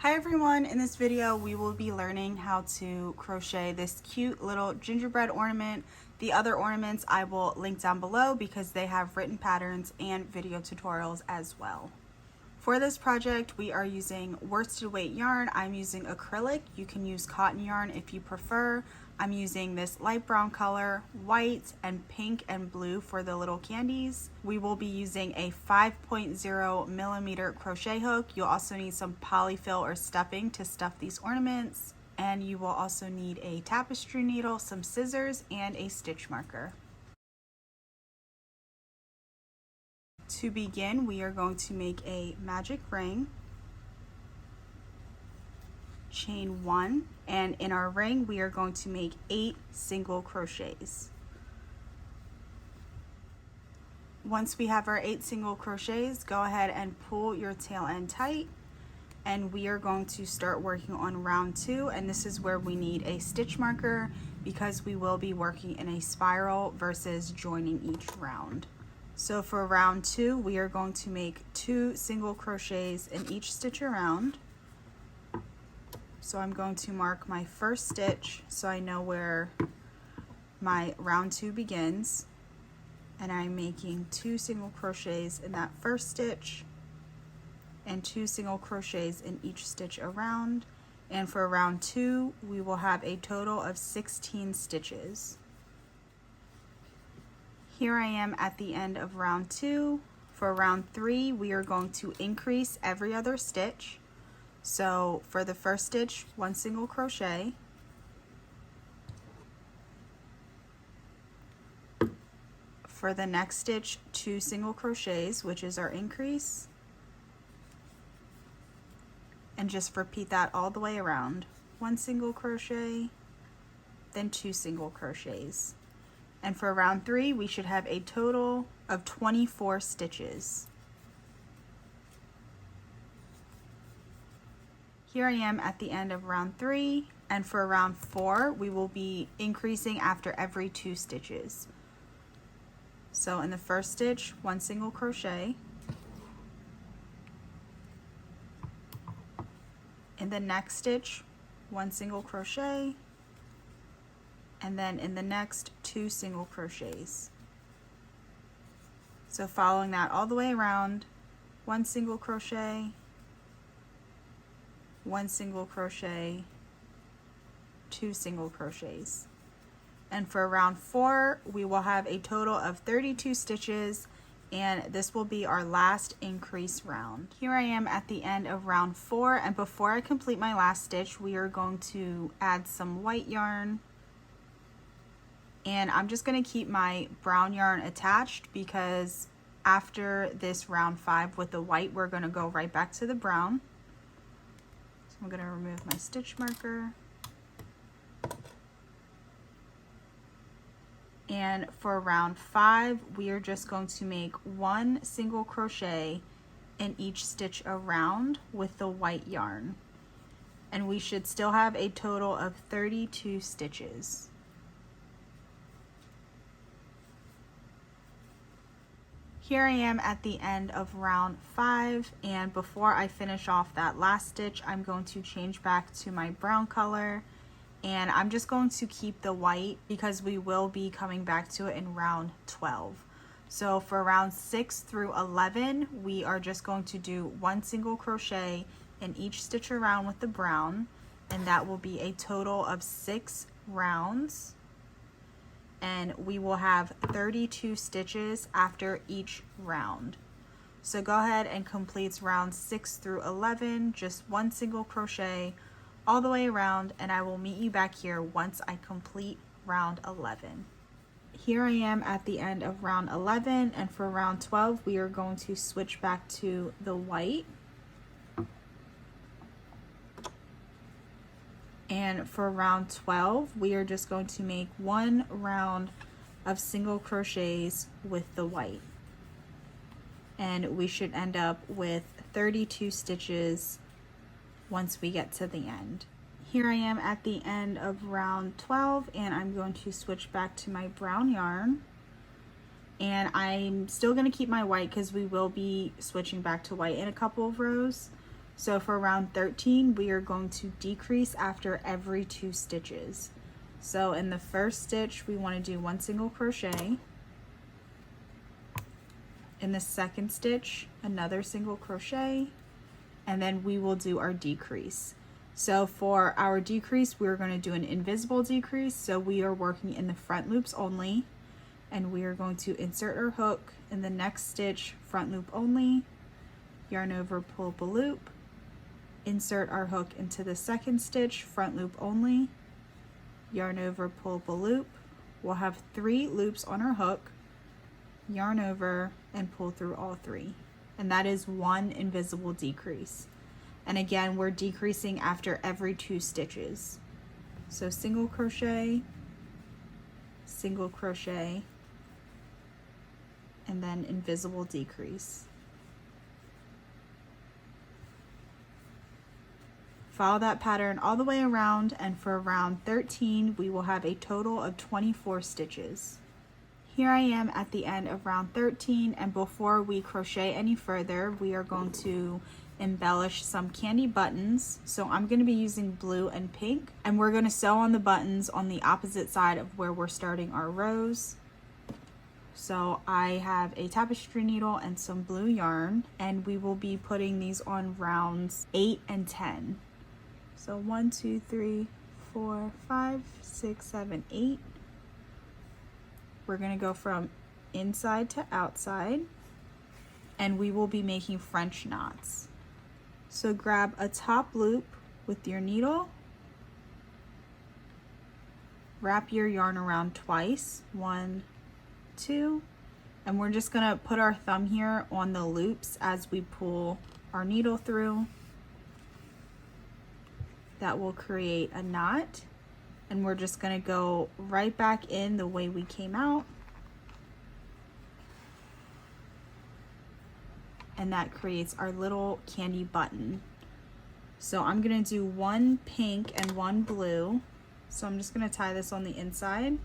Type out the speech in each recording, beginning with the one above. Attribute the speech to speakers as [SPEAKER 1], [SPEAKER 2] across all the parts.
[SPEAKER 1] Hi everyone, in this video we will be learning how to crochet this cute little gingerbread ornament. The other ornaments I will link down below because they have written patterns and video tutorials as well. For this project we are using worsted weight yarn. I'm using acrylic. You can use cotton yarn if you prefer. I'm using this light brown color, white and pink and blue for the little candies. We will be using a 5.0 millimeter crochet hook. You'll also need some polyfill or stuffing to stuff these ornaments. And you will also need a tapestry needle, some scissors, and a stitch marker. To begin, we are going to make a magic ring, chain 1, and in our ring we are going to make 8 single crochets. Once we have our 8 single crochets, go ahead and pull your tail end tight, and we are going to start working on round 2, and this is where we need a stitch marker because we will be working in a spiral versus joining each round. So for round 2 we are going to make 2 single crochets in each stitch around. So I'm going to mark my first stitch so I know where my round 2 begins, and I'm making 2 single crochets in that first stitch and 2 single crochets in each stitch around. And for round 2 we will have a total of 16 stitches. Here I am at the end of round 2. For round 3 we are going to increase every other stitch. So for the first stitch, 1 single crochet. For the next stitch, 2 single crochets, which is our increase. And just repeat that all the way around. 1 single crochet, then 2 single crochets. And for round 3, we should have a total of 24 stitches. Here I am at the end of round 3, and for round 4 we will be increasing after every 2 stitches. So in the first stitch, 1 single crochet. In the next stitch, 1 single crochet, and then in the next 2 single crochets. So following that all the way around, 1 single crochet, 1 single crochet, 2 single crochets. And for round 4 we will have a total of 32 stitches, and this will be our last increase round. Here I am at the end of round 4, and before I complete my last stitch we are going to add some white yarn, and I'm just going to keep my brown yarn attached because after this round 5 with the white we're going to go right back to the brown. So I'm going to remove my stitch marker. And for round 5 we are just going to make 1 single crochet in each stitch around with the white yarn, and we should still have a total of 32 stitches. Here I am at the end of round 5, and before I finish off that last stitch I'm going to change back to my brown color, and I'm just going to keep the white because we will be coming back to it in round 12. So for round 6 through 11 we are just going to do 1 single crochet in each stitch around with the brown, and that will be a total of 6 rounds, and we will have 32 stitches after each round. So go ahead and complete rounds 6 through 11, just 1 single crochet all the way around, and I will meet you back here once I complete round 11. Here I am at the end of round 11, and for round 12 we are going to switch back to the white. And for round 12 we are just going to make 1 round of single crochets with the white, and we should end up with 32 stitches once we get to the end. Here I am at the end of round 12, and I'm going to switch back to my brown yarn, and I'm still going to keep my white because we will be switching back to white in a couple of rows. So for round 13, we are going to decrease after every 2 stitches. So in the first stitch, we want to do 1 single crochet. In the second stitch, another single crochet, and then we will do our decrease. So for our decrease, we're going to do an invisible decrease. So we are working in the front loops only, and we are going to insert our hook in the next stitch, front loop only, yarn over, pull up a loop, insert our hook into the second stitch, front loop only, yarn over, pull up a loop. We'll have 3 loops on our hook, yarn over, and pull through all 3. And that is 1 invisible decrease. And again, we're decreasing after every 2 stitches. So single crochet, and then invisible decrease. Follow that pattern all the way around, and for round 13, we will have a total of 24 stitches. Here I am at the end of round 13, and before we crochet any further, we are going to embellish some candy buttons. So I'm going to be using blue and pink, and we're going to sew on the buttons on the opposite side of where we're starting our rows. So I have a tapestry needle and some blue yarn, and we will be putting these on rounds 8 and 10. So 1, 2, 3, 4, 5, 6, 7, 8. We're going to go from inside to outside, and we will be making French knots. So grab a top loop with your needle, wrap your yarn around twice, 1, 2, and we're just going to put our thumb here on the loops as we pull our needle through. That will create a knot. And we're just going to go right back in the way we came out. And that creates our little candy button. So I'm going to do 1 pink and 1 blue. So I'm just going to tie this on the inside.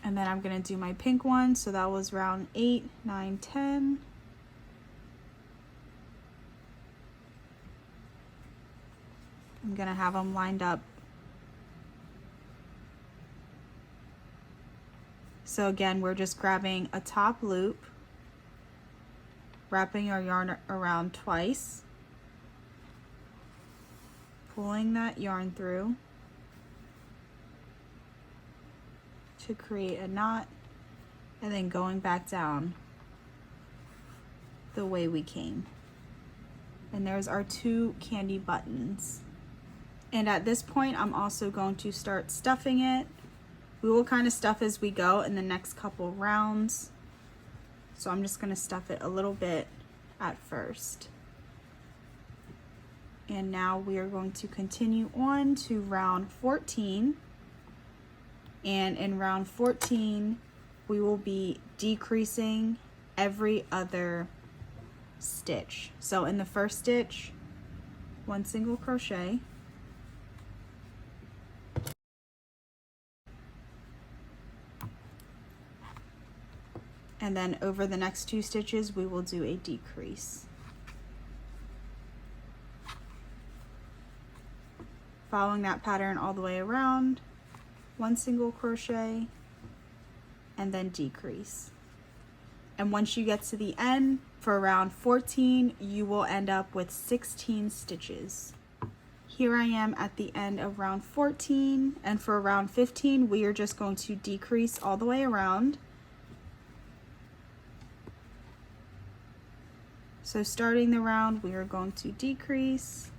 [SPEAKER 1] And then I'm going to do my pink one. So that was round 8, 9, 10. I'm going to have them lined up. So again, we're just grabbing a top loop, wrapping our yarn around twice, pulling that yarn through to create a knot, and then going back down the way we came. And there's our 2 candy buttons. And at this point, I'm also going to start stuffing it. We will kind of stuff as we go in the next couple rounds. So I'm just going to stuff it a little bit at first. And now we are going to continue on to round 14. And in round 14, we will be decreasing every other stitch. So in the first stitch, 1 single crochet. And then over the next 2 stitches, we will do a decrease. Following that pattern all the way around, 1 single crochet, and then decrease. And once you get to the end, for round 14, you will end up with 16 stitches. Here I am at the end of round 14, and for round 15, we are just going to decrease all the way around. So starting the round, we are going to decrease.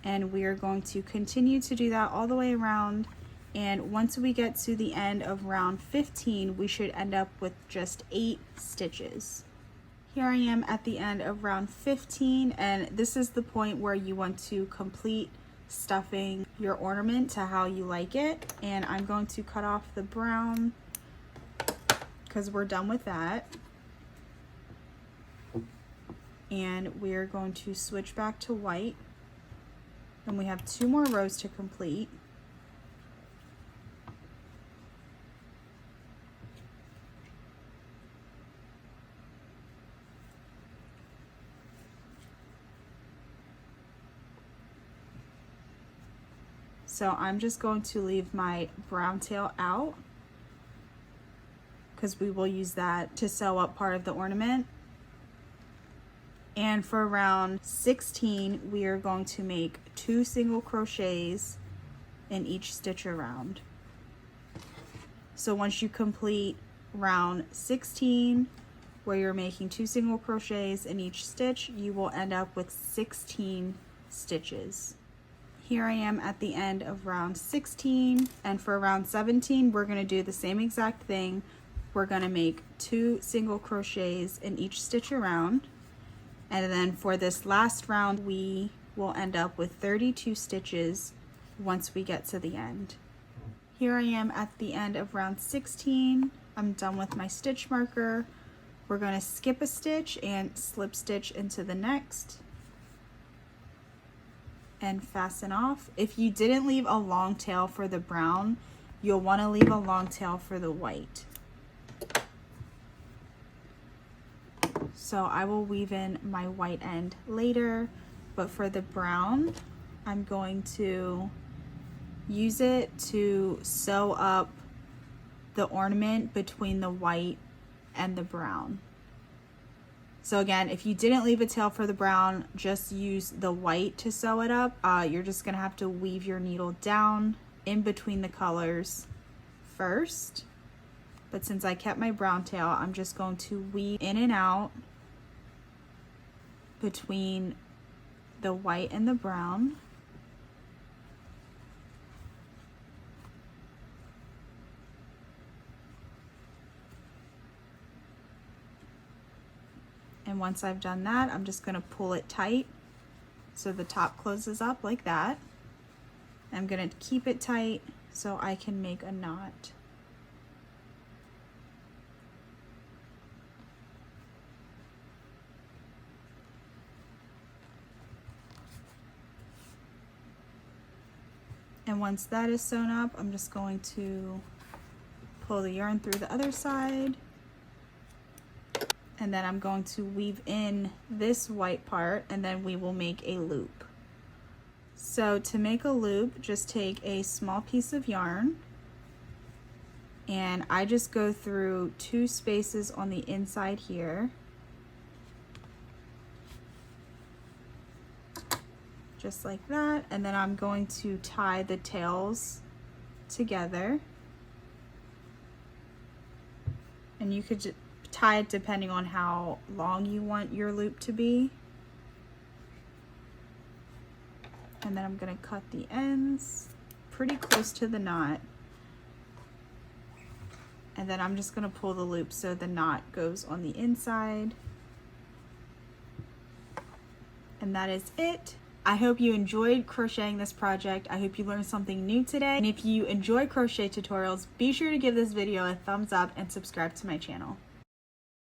[SPEAKER 1] And we are going to continue to do that all the way around. And once we get to the end of round 15, we should end up with just 8 stitches. Here I am at the end of round 15, and this is the point where you want to complete stuffing your ornament to how you like it. And I'm going to cut off the brown because we're done with that. And we are going to switch back to white. And we have 2 more rows to complete. So I'm just going to leave my brown tail out because we will use that to sew up part of the ornament. And for round 16, we are going to make 2 single crochets in each stitch around. So once you complete round 16, where you're making 2 single crochets in each stitch, you will end up with 16 stitches. Here I am at the end of round 16, and for round 17, we're going to do the same exact thing. We're going to make 2 single crochets in each stitch around. And then for this last round, we will end up with 32 stitches once we get to the end. Here I am at the end of round 16. I'm done with my stitch marker. We're going to skip a stitch and slip stitch into the next and fasten off. If you didn't leave a long tail for the brown, you'll want to leave a long tail for the white. So I will weave in my white end later, but for the brown, I'm going to use it to sew up the ornament between the white and the brown. So again, if you didn't leave a tail for the brown, just use the white to sew it up. You're just gonna have to weave your needle down in between the colors first. But since I kept my brown tail, I'm just going to weave in and out between the white and the brown. And once I've done that, I'm just going to pull it tight so the top closes up like that. I'm going to keep it tight so I can make a knot. And once that is sewn up, I'm just going to pull the yarn through the other side. And then I'm going to weave in this white part, and then we will make a loop. So to make a loop, just take a small piece of yarn, and I just go through 2 spaces on the inside here. Just like that, and then I'm going to tie the tails together. And you could tie it depending on how long you want your loop to be. And then I'm going to cut the ends pretty close to the knot. And then I'm just going to pull the loop so the knot goes on the inside. And that is it. I hope you enjoyed crocheting this project. I hope you learned something new today. And if you enjoy crochet tutorials, be sure to give this video a thumbs up and subscribe to my channel.